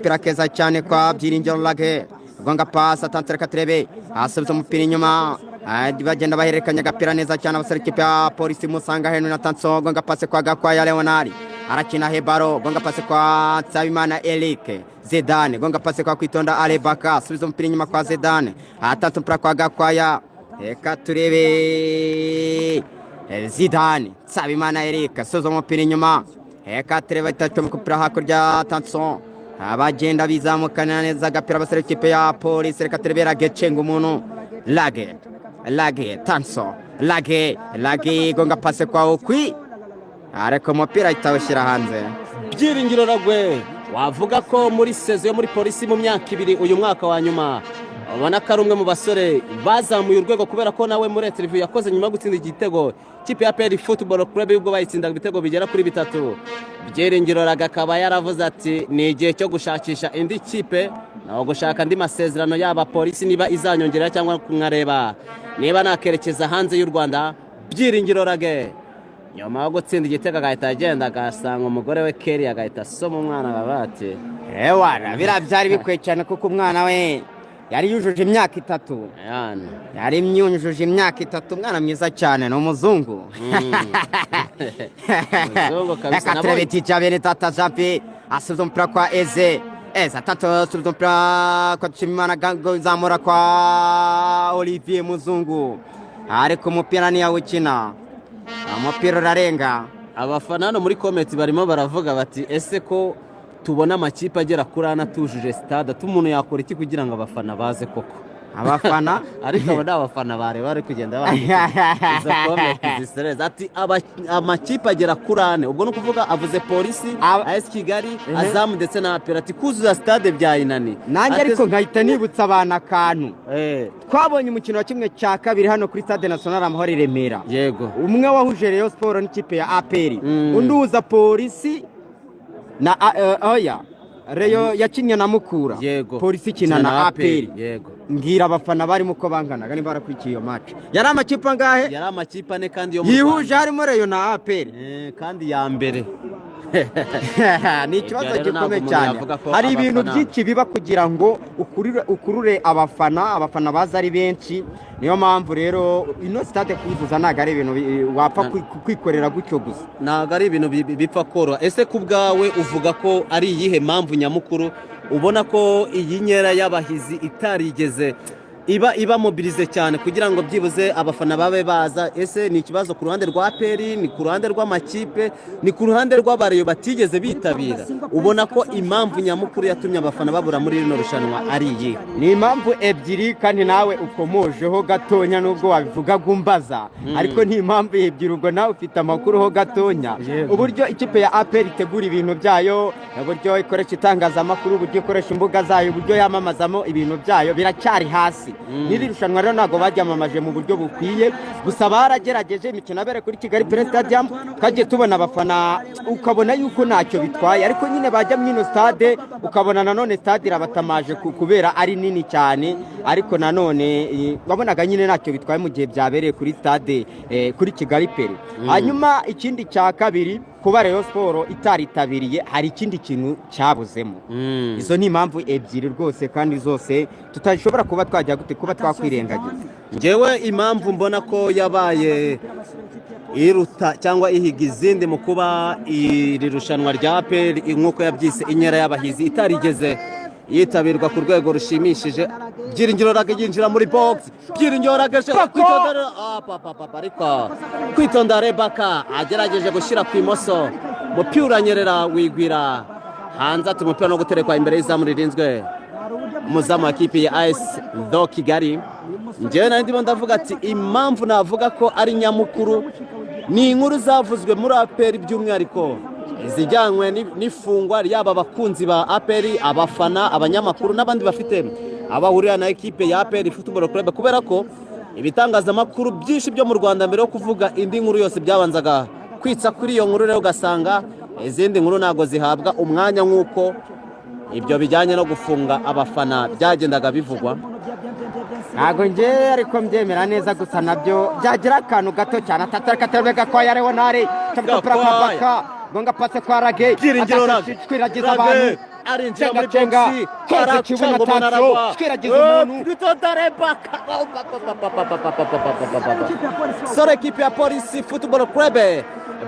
umupira keza cyane kwa Byiringiro Lage gonga pasa tantere katrebe asubiza umupira inyuma bagenda bahererekanya agapira neza cyane abasore ikipe ya Polisi Musanga heno na Tanso gonga pase kwa Gakwaya Leonari arakina hebaro gonga pase kwa Nsabimana Eric Zedane gonga pase kwa Kwitonda Alebaka asubiza umupira inyuma kwa Zedane atanze umupira kwa Gakwaya reka turebe Zidane Nsabimana Eric asubiza umupira inyuma reka turebe itatu umupira hakurya Tanso abagenda bizamukana neza agapira abasore ikipe ya Polisi reka turebera Gecenga umuntu Lage Tanso Lage gonga pase kwa Okwi ariko umupira itawushyira hanze. Byiringiro Ragwe wavuga ko muri sezo yo muri Polisi mu myaka 2 uyu mwaka wa nyuma ubona ko ari umwe mu basore bazamuye urwego kubera ko nawe muri interview yakoze nyuma gutsinda igitego kipe ya APR Football Club ubwo bayitsindaga ibitego bigera kuri 3. Byiringiro Ragwe akaba yaravuze ati ni igihe cyo gushakisha indi kipe naho gushaka andi masezerano yaba Polisi niba izanyongera cyangwa kunkareba niba nakerekeza hanze y'u Rwanda. Byiringiro Ragwe nyuma yo gutsinda igitego agahita agenda agasanga umugore we Kelly agahita asoma umwana babati ewana birabyari bikwiye cyane kuko umwana we yari yujuje imyaka 3 yari yujuje imyaka 3 umwana mwiza cyane no muzungu muzungu kabisa nabo eticha bene tata Jampi asubiza umupira kwa Eze atatu asubiza umupira kwa Chimana Gango zamura kwa Olivier Muzungu ariko umupira ni yawukina umupira urarenga. Abafana hano muri comment barimo baravuga bati ese ko tubona amakipe agera kuri ana tujuje stade tumuntu yakora iki kugira ngo abafana baze koko abafana ariko abo abafana bari kugenda izo comment zisereza ati amakipe agera kuri ane ubwo no kuvuga avuze Polisi AS Kigali Azam ndetse na APR kuzuza stade byayinani nanjye ariko nkahita nibutsa abana akantu twabonye umukino wa kimwe cya kabiri hano kuri Stade National Amahoro i Remera yego umwe wahuje Rayon Sport n'ikipe ya APR undi uza Polisi na Rayon yakinnye na Mukura Polisi kina na APR yego ngira abafana barimo ko banganaga ni barakurikiye iyo match yari amakipe angahe yari amakipe ane kandi yo yihuje harimo Rayon na APR kandi ya mbere ni ikibazo gikomeye cyane hari ibintu byinshi biba kugira ngo ukurure abafana baza ari benshi niyo mpamvu rero ino stade kuzuza naga ari ibintu wapfa kwikorera gutyo gusa naga ari ibintu bipfa koro. Ese kubgawe uvuga ko ari iyihe mpamvu nyamukuru ubona ko iyi nyera y'abahizi itarigeze iba mobilize cyane kugira ngo byibuze abafana babe baza? Ese ni ikibazo ku ruhande rwa APR, ni ku ruhande rw'amakipe, ni ku ruhande rw'abareyo batigeze bitabira? Ubona ko impamvu nyamukuru yatumye abafana babura muri rino rushanwa ari iyi? Ni impamvu ebyiri kandi nawe ukomojeho gatonya nubwo wabivuga gumbaza ariko ni impamvu ebyiri ubwo nawe ufite amakuru ho gatonya. Uburyo ikipe ya APR itegura ibintu byayo, uburyo ikoresha itangazamakuru, uburyo ikoresha imbuga zayo, uburyo yamamazamo ibintu byayo biracyari hasi. Niri rushanwa rero nago bajyamamaje mu buryo bukwiye, gusa baragerageje imikino abere kuri Kigali Pele Stadium kagiye tubona abafana ukabona yuko ntacyo bitwaye, ariko nyine bajya mwino stade ukabona nanone stade irabatamaje kubera ari nini cyane, ariko nanone wabonaga nyine ntacyo bitwaye mu gihe byabereye kuri stade kuri Kigali Pele. Hanyuma ikindi cya kabiri kuba Rayon Sport itaritabiriye hari ikindi kintu cyabuzemo. Izo ni impamvu ebyiri rwose kandi zose tutashobora kuba twajya gute kuba twakwirengagiza. Ngewe impamvu mbona ko yabaye iruta cyangwa ihiga izindi mu kuba iri rushanwa rya APR nk'uko yabyise inyera y'abahizi itarigeze yitabirwa ku rwego rushimishije. Byiringiro Rage yinjira muri box, Byiringiro Rage kwitondera ariko kwitonda Rebaka agerageje gushyira ku imoso umupira uranyerera wigwira hanze, ati umupira no guterekwa imbere y'izamu ririnzwe umuzamu wa kipe ya AS do Kigali. Njyewe nari ndimo ndavuga ati impamvu navuga ko ari nyamukuru ni inkuru zavuzwe muri APR by'umwihariko izijyanywe n'ifungwa ryaba abakunzi ba APR, abafana, abanyamakuru n'abandi bafite abahurira na ekipe ya APR Football Club, kubera ko ibitangazamakuru byinshi byo mu Rwanda mbere yo kuvuga indi nkuru yose byabanzaga kwitsa kuri iyo nkuru, rero ugasanga izindi nkuru nago zihabwa umwanya nk'uko ibyo bijyanye no gufunga abafana byagendaga bivugwa. Ntago nje ariko mbyemera neza, gusa nabyo byagira akantu gato cyane atatareka kwa Leonari cyangwa Baka gonga pase kwa Rage Byiringiro Rage kwiragiza abantu arinjira muri cenga boxi koze kibuno tatso twiragize umuntu Ritodarebaka sore ekipe ya polisi football club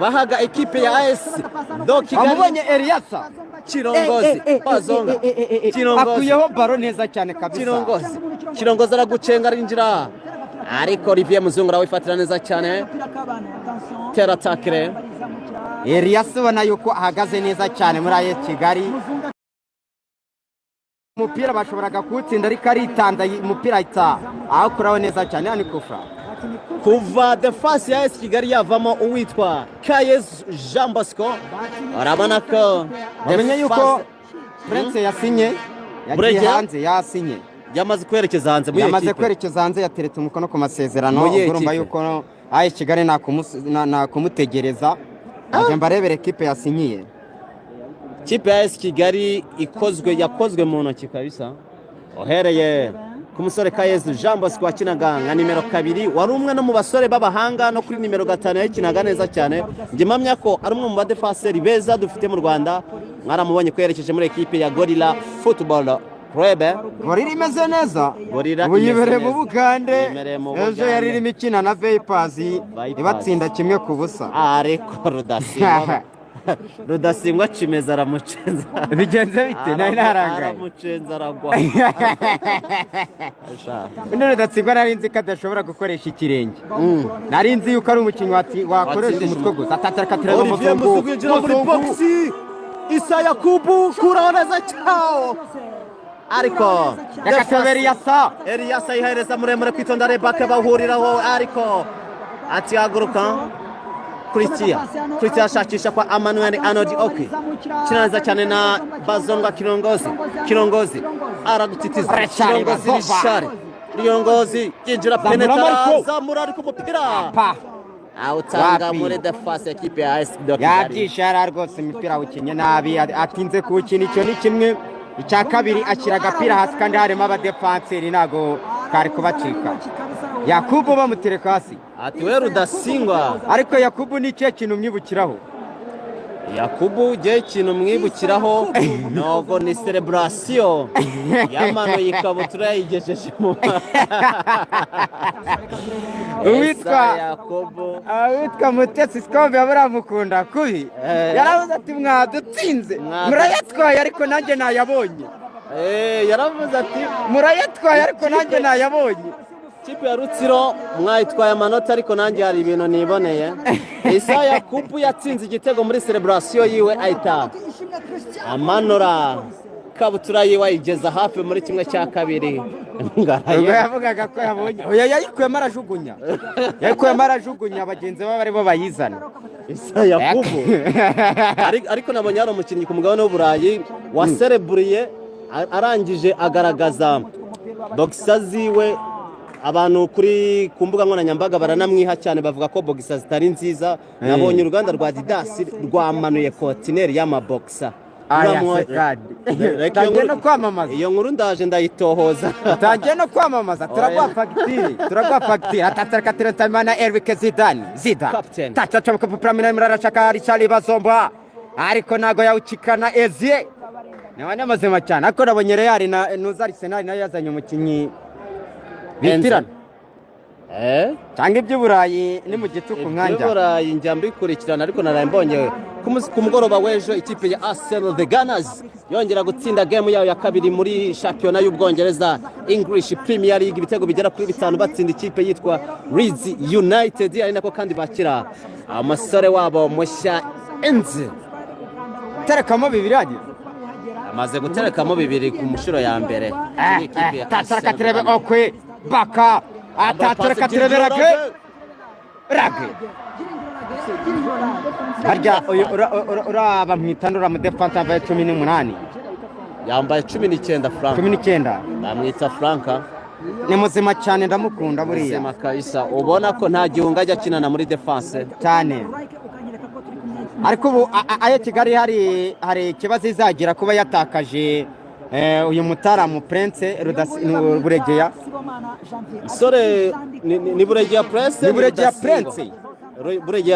bahaga ekipe ya AS do Kigali amubonye Eliasa Kirongozi bazonga Kirongozi akuyeho baro neza cyane kabisa Kirongozi aragucenga arinjira ariko Olivier Muzungu arawifatira neza cyane tera takire Eliasa ubona yuko ahagaze neza cyane muri AS Kigali umupira bashoboraga kuwutsinda ariko aritanda umupira ahita awukuraho neza cyane yani kufra kuva defense ya AS Kigali yavamo uwitwa Kayes Jean Bosco arabona ko bamenye yuko Prince yasinye yagiye hanze yasinye yamaze kwerekeza hanze muri yamaze kwerekeza hanze yateretse umukono ku masezerano urumva yuko AS Kigali na kumutegereza aje mbarebere ekipe yasinyiye kipe ya AS Kigali yakozwe mu ntoki kabisa ohereye ku musore Kayes Jean Bosco wakinaga nka nimero 2 wari umwe no mu basore b'abahanga no kuri nimero 5 yakinaga neza cyane njye mpamya ko ari umwe mu badefenseri beza dufite mu Rwanda mwaramubonye kwerekeje muri ekipe ya Gorilla Football Club Gorilla imeze neza ubu yibereye mu Bugande ejo yari irimo ikina na Vipers ibatsinda kimwe ku busa ariko Rudasingwa Chimeza aramucenza bigenze bite nari narangaye aramucenza aragwa none Rudasingwa nari nzi ko adashobora gukoresha ikirenge nari nzi yuko ari umukinnyi wakoresha umutwe gusa atatakatira mu muzungu muri boxi Isa Yakubu kuroneza cyao ariko Eliasa yihereza muremure kwitonda Rebaka bahuriraho ariko atihaguruka Christian ashakisha kwa Emmanuel Arnold Oki kinaza cyane na Bazonga Kirongozi aragutitiza Kirongozi yinjira penetra zamura ariko umupira awutanga muri defense ekipe ya AS Kigali yabyishara rwose imipira ukinye nabi atinze kuwukina icyo ni kimwe icya kabiri ashyira agapira hasi kandi harimo abadefenseri ntago kari kubacika Yakubu bamutereka hasi ati we Rudasingwa ariko Yakubu ni cyo kintu mwibukiraho Yakubu je ikintu mwibukiraho nogo ni celebration yamanuye ikabutura yayigejeje mu witwa Mutesi Skombe baramukunda kubi yaravuze ati mwadutsinze murayatwaye ariko nanjye nayabonye yaravuze ati murayatwaye ariko nanjye nayabonye kipe ya Rutsiro mwayitwaye amanota ariko nanjye hari ibintu niboneye Isa Yakubu yatsinze igitego muri celebration yiwe ahita amanura kabutura yiwe ayigeza hafi muri kimwe cya kabiri yavugaga ko yabonye yayikuyemo arajugunya bagenzi be bari bo bayizana Isa Yakubu ariko nabonye hari umukinnyi ku mugabane w'Uburayi wasereburiye arangije agaragaza boxa ziwe abantu kuri ku mbuga nkoranyambaga baranamwiha cyane bavuga ko boxa zitari nziza nabonye uruganda rwa Adidas rwamanuye kontineri y'amaboxa tangiye no kwamamaza iyo nkuru ndaje ndayitohoza tangiye no kwamamaza turagwa fagitire atatarikatire tamana Eric Zidane tachacha ko pramina mirarashaka Richard Bazomba ariko nago yawukikana Ezie nawane mazema cyane ako nabonye Real na Nuza Arsenal nayo yazanye umukinyi bitirana cyangwa iby'Uburayi ni mu gituku nkanja iby'Uburayi njya mbikurikirana ariko naraye mbonye ku mugoroba w'ejo ikipe ya Arsenal the Gunners yongera gutsinda game yayo ya kabiri muri shampiyona y'Ubwongereza English Premier League ibitego bigera kuri 5 batsinda ikipe yitwa Leeds United ari nako kandi bakira amasore wabo mushya Enze terekamo bibiri agiye amaze guterekamo bibiri ku mushuro ya mbere ikipe ya Arsenal okwe baka atatareka tireberage rage harya uraba mwitandura mu defense yambaye 18 yambaye 19 franc 19 bamwita franka ni muzima cyane ndamukunda buriya muzima kabisa ubona ko nta gihunga ajya kinana muri defense cyane ariko ubu ayo Kigali hari ikibazo izagira kuba yatakaje uyu mutaramu Prince Buregeya sore ni Buregeya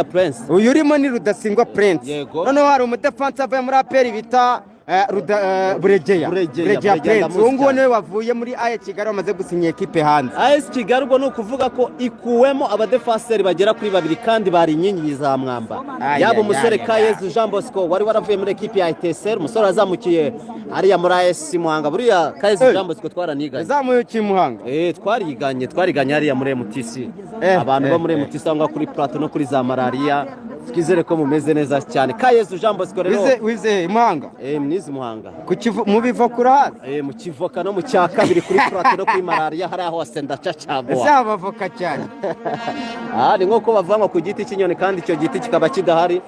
Prince uyu urimo ni Rudasingwa Prince noneho hari umudefense avuye muri APR bita Buregeya Buregeya Prince uwo nguwo niwe wavuye muri AS Kigali wamaze gusinya ekipe hanze. AS Kigali ubwo ni ukuvuga ko ikuwemo abadefaseri bagera kuri 2 kandi bari inkingi za mwamba, yaba umusore Kayezu Jean Bosco wari waravuye muri ekipe ya ITSR, umusore azamukiye hariya muri AS Muhanga. Buriya Kayezu Jean Bosco twaraniganye, azamukiye Muhanga, twariganye hariya muri MTC. Abantu bo muri MTC aho kuri plateau no kuri za malaria, twizere ko mumeze neza cyane. Kayezu Jean Bosco rero wize Muhanga, mnizi Muhanga mu bivoka mu kivoka no mu cya kabiri kuri plateau no kuri malaria hariya hose ndacacagwa, z'abavoka cyane. Ni nk'uko bavanga ku giti cy'inyoni kandi icyo giti kikaba kidahari.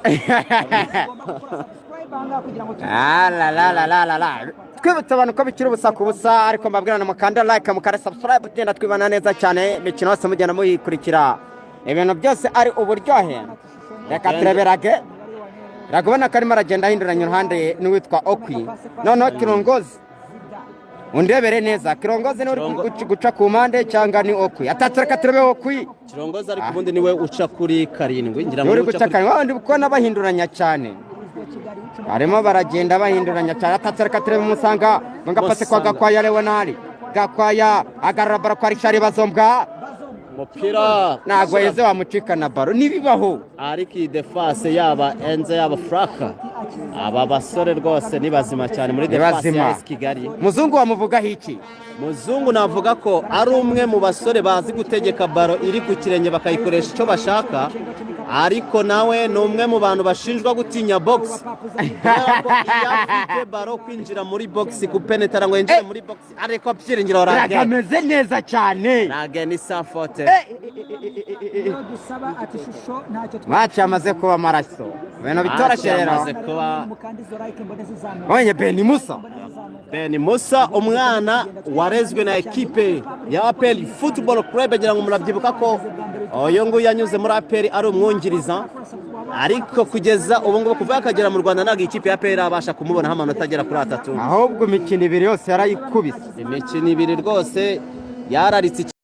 Twibutsa abantu ko bikiri ubusa ku busa, ariko mbabwirana mukanda like mukara subscribe, tugenda twibana neza cyane imikino yose mugenda muyikurikira, ibintu byose ari uburyohe. Reka tureberage ragubona ko arimo aragenda ahinduranya uruhande n'uwitwa Okwi. Noneho Kirongozi undebere neza, Kirongozi ni uri guca ku mpande cyangwa ni Okwi? Reka turebe Okwi. Kirongozi ariko ubundi niwe uca kuri 7, ngira ngo uri guca kuri wandi kubona bahinduranya cyane, arimo baragenda bahinduranya cyane. Reka turebe Musanga ngapase kwa Gakwaya Leonari, Gakwaya agarara bara kwa Richard Bazombwa, umupira nagwa yeze wamucikana baro nibibaho, ariko iyi defense yaba Enze yaba Fraka, aba basore rwose ni bazima cyane muri defense ya Kigali. Muzungu wamuvugaho iki? Muzungu navuga ko ari umwe mu basore bazi gutegeka baro iri ku kirenge bakayikoresha icyo bashaka, ariko nawe ni umwe mu bantu bashinjwa gutinya box. Yafite baro kwinjira muri box kupenetra ngo yinjire muri box, ariko byiringiro Rage ameze neza cyane. Rage ni safote match amaze kuba amaraso, ibintu bitoroshye rero. Onye Beni Musa umwana warezwe na ekipe ya APR Football Club, ngira ngo murabyibuka ko uyu nguyu yanyuze muri APR ari umwungiriza, ariko kugeza ubu ngubu kuva akagera mu Rwanda ntabwo ikipe ya APR abasha kumubonaho amanota agera kuri 3, ahubwo imikino 2 yose yarayikubise. Imikino 2 rwose yararitse.